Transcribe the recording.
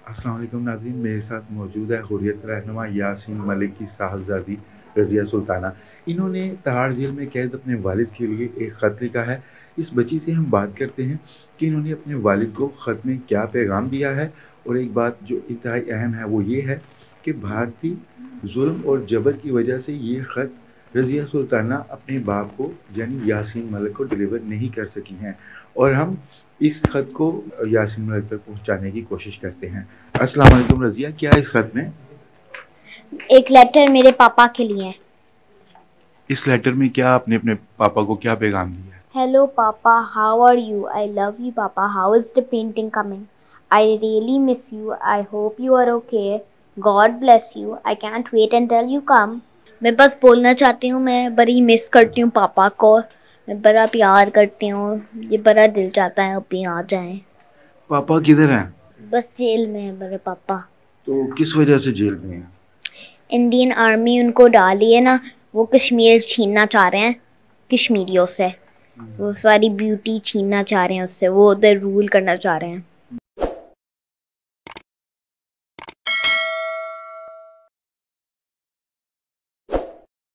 अस्सलाम वालेकुम नाज़रीन, मेरे साथ मौजूद है हुर्रियत रहनुमा यासीन मलिक की साहबजादी रज़िया सुल्ताना। इन्होंने तिहाड़ जेल में कैद अपने वालिद के लिए एक ख़त लिखा है। इस बच्ची से हम बात करते हैं कि इन्होंने अपने वालिद को ख़त में क्या पैगाम दिया है। और एक बात जो इंतहाई अहम है वो ये है कि भारतीय जुल्म और जबर की वजह से ये ख़त रज़िया सुल्ताना अपने बाप को यानी यासीन मलिक को डिलीवर नहीं कर सकी हैं, और हम इस खत को यासीन मलिक तक पहुंचाने की कोशिश करते हैं। अस्सलाम वालेकुम रज़िया, क्या है इस खत में? एक लेटर मेरे पापा के लिए है। इस लेटर में क्या आपने अपने पापा को क्या पैगाम दिया है? Hello Papa, how are you? I love you Papa. How is the painting coming? I really miss you. I hope you are okay. God bless you. I can't wait until you come. मैं बस बोलना चाहती हूँ, मैं बड़ी miss करती हूँ पापा को। मैं बड़ा प्यार करती हूँ। ये बड़ा दिल चाहता है अभी आ जाएं। पापा किधर हैं? बस जेल में है मेरे पापा। तो किस वजह से जेल में हैं? इंडियन आर्मी उनको डाली है ना, वो कश्मीर छीनना चाह रहे हैं कश्मीरियों से। वो सारी ब्यूटी छीनना चाह रहे हैं उससे, वो उधर रूल करना चाह रहे हैं।